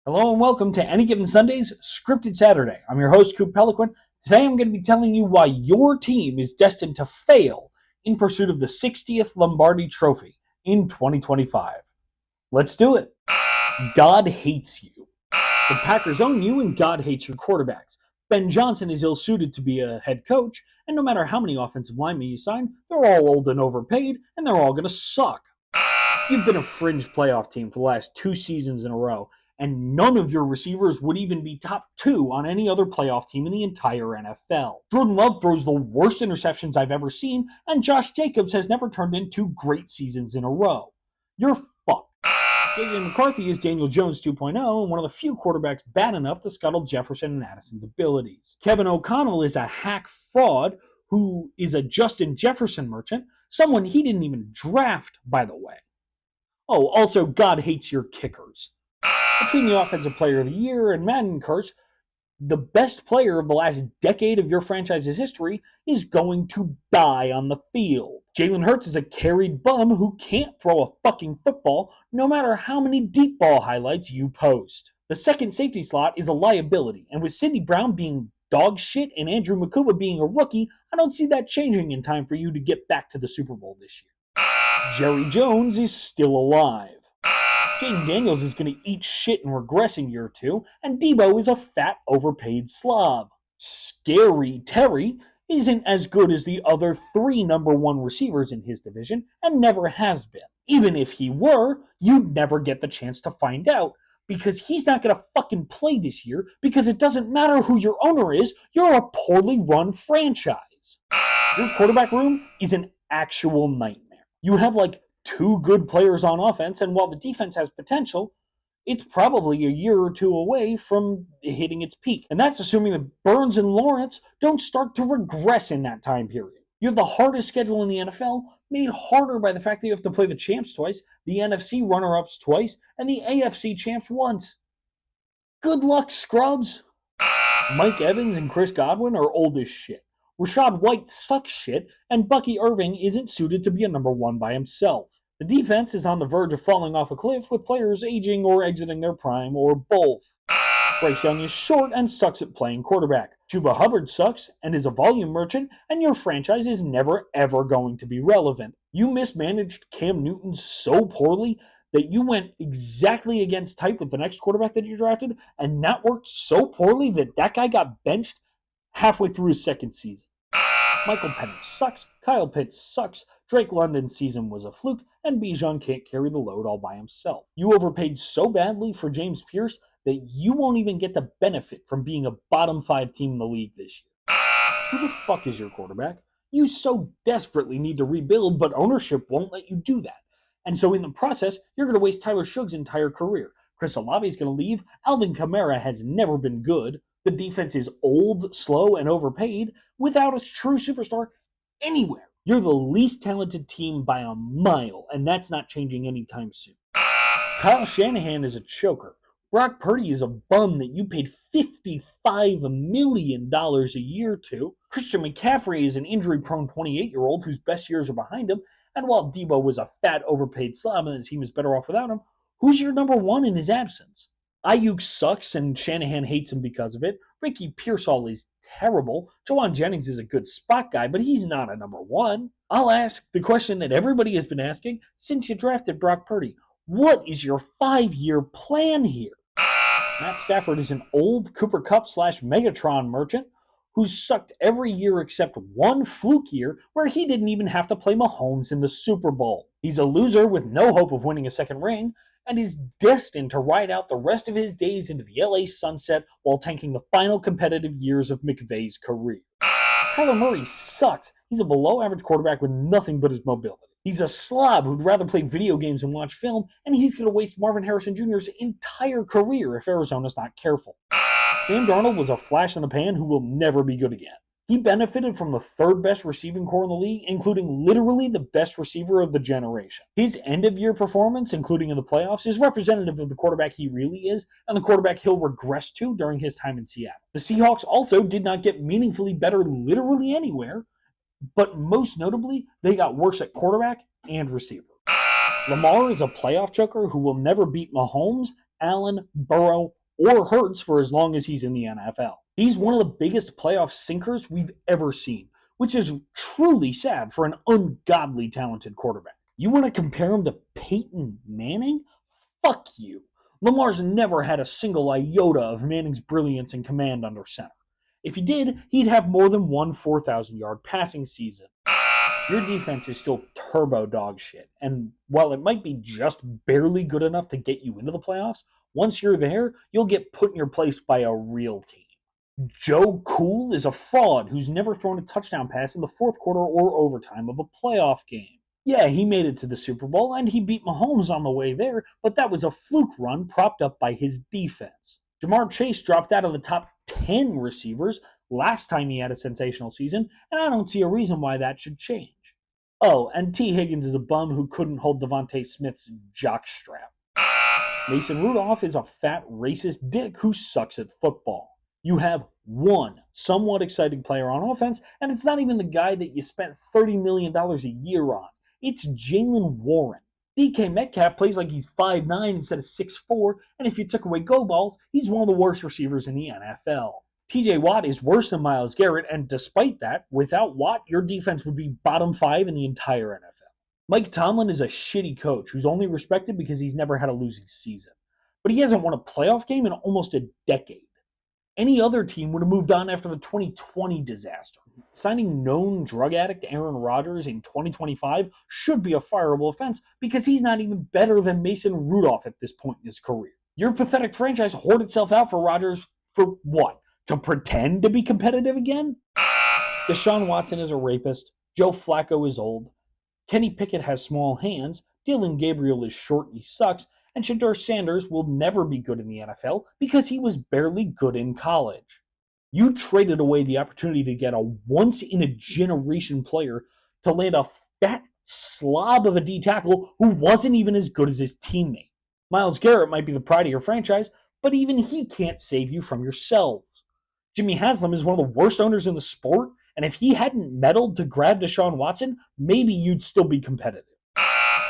Hello and welcome to Any Given Sunday's Scripted Saturday. I'm your host, Coop Peliquin. Today I'm going to be telling you why your team is destined to fail in pursuit of the 60th Lombardi Trophy in 2025. Let's do it. God hates you. The Packers own you and God hates your quarterbacks. Ben Johnson is ill-suited to be a head coach, and no matter how many offensive linemen you sign, they're all old and overpaid, and they're all going to suck. You've been a fringe playoff team for the last 2 seasons in a row, and none of your receivers would even be top 2 on any other playoff team in the entire NFL. Jordan Love throws the worst interceptions I've ever seen, and Josh Jacobs has never turned in 2 great seasons in a row. You're fucked. JJ McCarthy is Daniel Jones 2.0 and one of the few quarterbacks bad enough to scuttle Jefferson and Addison's abilities. Kevin O'Connell is a hack fraud who is a Justin Jefferson merchant, someone he didn't even draft, by the way. Oh, also, God hates your kickers. Between the Offensive Player of the Year and Madden curse, the best player of the last decade of your franchise's history is going to die on the field. Jalen Hurts is a carried bum who can't throw a fucking football no matter how many deep ball highlights you post. The second safety slot is a liability, and with Sidney Brown being dog shit and Andrew Makuba being a rookie, I don't see that changing in time for you to get back to the Super Bowl this year. Jerry Jones is still alive. Jaden Daniels is going to eat shit and regress in year 2, and Debo is a fat, overpaid slob. Scary Terry isn't as good as the other 3 number 1 receivers in his division, and never has been. Even if he were, you'd never get the chance to find out, because he's not going to fucking play this year, because it doesn't matter who your owner is, you're a poorly run franchise. Your quarterback room is an actual nightmare. You have like 2 good players on offense, and while the defense has potential, it's probably a year or 2 away from hitting its peak. And that's assuming that Burns and Lawrence don't start to regress in that time period. You have the hardest schedule in the NFL, made harder by the fact that you have to play the champs twice, the NFC runner-ups twice, and the AFC champs once. Good luck, scrubs. Mike Evans and Chris Godwin are old as shit. Rashad White sucks shit, and Bucky Irving isn't suited to be a number 1 by himself. The defense is on the verge of falling off a cliff with players aging or exiting their prime, or both. Bryce Young is short and sucks at playing quarterback. Chuba Hubbard sucks and is a volume merchant, and your franchise is never ever going to be relevant. You mismanaged Cam Newton so poorly that you went exactly against type with the next quarterback that you drafted, and that worked so poorly that guy got benched halfway through his second season. Michael Penix sucks, Kyle Pitts sucks, Drake London's season was a fluke, and Bijan can't carry the load all by himself. You overpaid so badly for James Pierce that you won't even get the benefit from being a bottom 5 team in the league this year. Who the fuck is your quarterback? You so desperately need to rebuild, but ownership won't let you do that. And so in the process, you're going to waste Tyler Shug's entire career. Chris Olave is going to leave. Alvin Kamara has never been good. The defense is old, slow, and overpaid without a true superstar anywhere. You're the least talented team by a mile, and that's not changing anytime soon. Kyle Shanahan is a choker. Brock Purdy is a bum that you paid $55 million a year to. Christian McCaffrey is an injury-prone 28-year-old whose best years are behind him. And while Debo was a fat, overpaid slob and the team is better off without him, who's your number 1 in his absence? Ayuk sucks and Shanahan hates him because of it. Ricky Pearsall is terrible. Jawan Jennings is a good spot guy, but he's not a number 1. I'll ask the question that everybody has been asking since you drafted Brock Purdy. What is your 5-year plan here? Matt Stafford is an old Cooper Kupp / Megatron merchant who's sucked every year except one fluke year where he didn't even have to play Mahomes in the Super Bowl. He's a loser with no hope of winning a second ring, and is destined to ride out the rest of his days into the LA sunset while tanking the final competitive years of McVay's career. Kyler Murray sucks. He's a below-average quarterback with nothing but his mobility. He's a slob who'd rather play video games than watch film, and he's going to waste Marvin Harrison Jr.'s entire career if Arizona's not careful. Sam Darnold was a flash in the pan who will never be good again. He benefited from the 3rd best receiving core in the league, including literally the best receiver of the generation. His end-of-year performance, including in the playoffs, is representative of the quarterback he really is and the quarterback he'll regress to during his time in Seattle. The Seahawks also did not get meaningfully better literally anywhere, but most notably, they got worse at quarterback and receiver. Lamar is a playoff choker who will never beat Mahomes, Allen, Burrow, or Hurts for as long as he's in the NFL. He's one of the biggest playoff sinkers we've ever seen, which is truly sad for an ungodly talented quarterback. You want to compare him to Peyton Manning? Fuck you. Lamar's never had a single iota of Manning's brilliance and command under center. If he did, he'd have more than one 4,000-yard passing season. Your defense is still turbo dog shit, and while it might be just barely good enough to get you into the playoffs, once you're there, you'll get put in your place by a real team. Joe Cool is a fraud who's never thrown a touchdown pass in the fourth quarter or overtime of a playoff game. Yeah, he made it to the Super Bowl, and he beat Mahomes on the way there, but that was a fluke run propped up by his defense. Jamar Chase dropped out of the top 10 receivers last time he had a sensational season, and I don't see a reason why that should change. Oh, and T. Higgins is a bum who couldn't hold Devontae Smith's jockstrap. Mason Rudolph is a fat, racist dick who sucks at football. You have one somewhat exciting player on offense, and it's not even the guy that you spent $30 million a year on. It's Jaylen Warren. DK Metcalf plays like he's 5'9 instead of 6'4, and if you took away go balls, he's one of the worst receivers in the NFL. TJ Watt is worse than Myles Garrett, and despite that, without Watt, your defense would be bottom 5 in the entire NFL. Mike Tomlin is a shitty coach who's only respected because he's never had a losing season. But he hasn't won a playoff game in almost a decade. Any other team would have moved on after the 2020 disaster. Signing known drug addict Aaron Rodgers in 2025 should be a fireable offense because he's not even better than Mason Rudolph at this point in his career. Your pathetic franchise hoard itself out for Rodgers for what? To pretend to be competitive again? Deshaun Watson is a rapist. Joe Flacco is old. Kenny Pickett has small hands. Dylan Gabriel is short and he sucks. And Shedeur Sanders will never be good in the NFL because he was barely good in college. You traded away the opportunity to get a once-in-a-generation player to land a fat slob of a D tackle who wasn't even as good as his teammate. Myles Garrett might be the pride of your franchise, but even he can't save you from yourselves. Jimmy Haslam is one of the worst owners in the sport, and if he hadn't meddled to grab Deshaun Watson, maybe you'd still be competitive.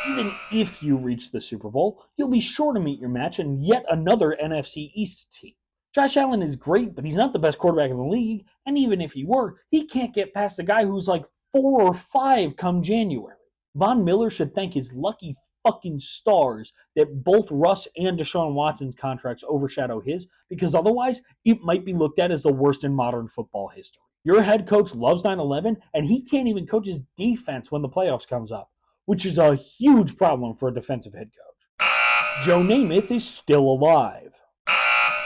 Even if you reach the Super Bowl, you'll be sure to meet your match in yet another NFC East team. Josh Allen is great, but he's not the best quarterback in the league, and even if he were, he can't get past a guy who's like 4 or 5 come January. Von Miller should thank his lucky fucking stars that both Russ and Deshaun Watson's contracts overshadow his, because otherwise, it might be looked at as the worst in modern football history. Your head coach loves 9/11, and he can't even coach his defense when the playoffs comes up, which is a huge problem for a defensive head coach. Joe Namath is still alive.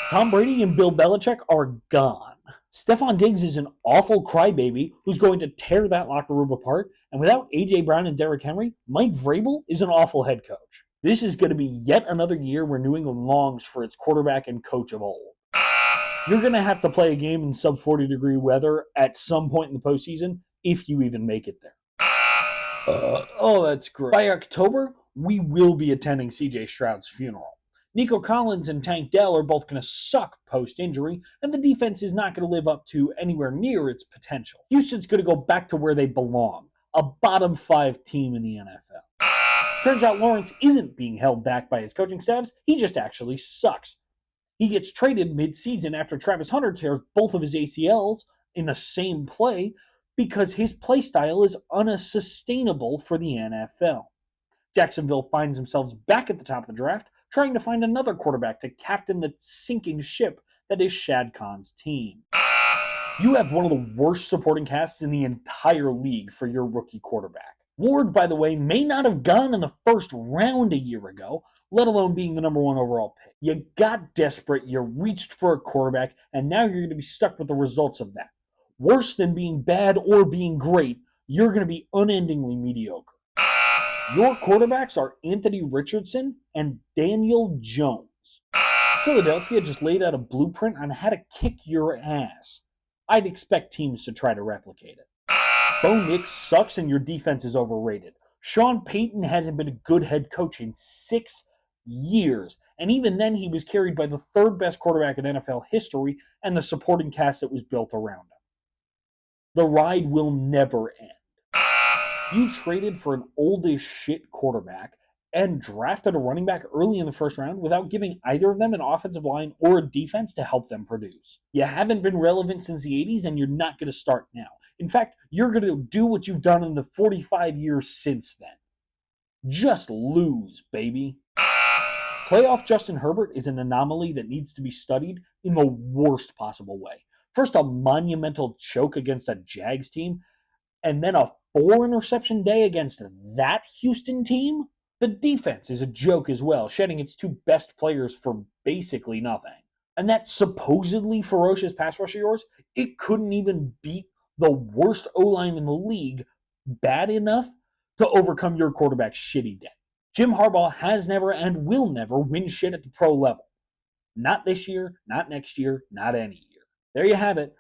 Tom Brady and Bill Belichick are gone. Stephon Diggs is an awful crybaby who's going to tear that locker room apart, and without A.J. Brown and Derrick Henry, Mike Vrabel is an awful head coach. This is going to be yet another year where New England longs for its quarterback and coach of old. You're going to have to play a game in sub-40-degree weather at some point in the postseason if you even make it there. Oh, that's great. By October, we will be attending C.J. Stroud's funeral. Nico Collins and Tank Dell are both going to suck post-injury, and the defense is not going to live up to anywhere near its potential. Houston's going to go back to where they belong, a bottom 5 team in the NFL. Turns out Lawrence isn't being held back by his coaching staffs, he just actually sucks. He gets traded mid-season after Travis Hunter tears both of his ACLs in the same play because his play style is unsustainable for the NFL. Jacksonville finds themselves back at the top of the draft, trying to find another quarterback to captain the sinking ship that is Shad Khan's team. You have one of the worst supporting casts in the entire league for your rookie quarterback. Ward, by the way, may not have gone in the first round a year ago, let alone being the number 1 overall pick. You got desperate, you reached for a quarterback, and now you're going to be stuck with the results of that. Worse than being bad or being great, you're going to be unendingly mediocre. Your quarterbacks are Anthony Richardson and Daniel Jones. Philadelphia just laid out a blueprint on how to kick your ass. I'd expect teams to try to replicate it. Bo Nix sucks and your defense is overrated. Sean Payton hasn't been a good head coach in 6 years, and even then he was carried by the 3rd best quarterback in NFL history and the supporting cast that was built around him. The ride will never end. You traded for an old as shit quarterback and drafted a running back early in the first round without giving either of them an offensive line or a defense to help them produce. You haven't been relevant since the 80s, and you're not going to start now. In fact, you're going to do what you've done in the 45 years since then. Just lose, baby. Playoff Justin Herbert is an anomaly that needs to be studied in the worst possible way. First, a monumental choke against a Jags team, and then a 4-interception day against that Houston team? The defense is a joke as well, shedding its two best players for basically nothing. And that supposedly ferocious pass rush of yours, it couldn't even beat the worst O-line in the league bad enough to overcome your quarterback's shitty day. Jim Harbaugh has never and will never win shit at the pro level. Not this year, not next year, not any year. There you have it.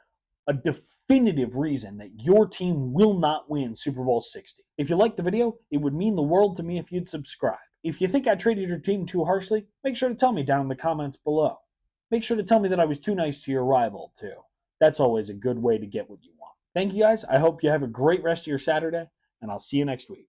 A definitive reason that your team will not win Super Bowl 60. If you liked the video, it would mean the world to me if you'd subscribe. If you think I treated your team too harshly, make sure to tell me down in the comments below. Make sure to tell me that I was too nice to your rival, too. That's always a good way to get what you want. Thank you guys. I hope you have a great rest of your Saturday, and I'll see you next week.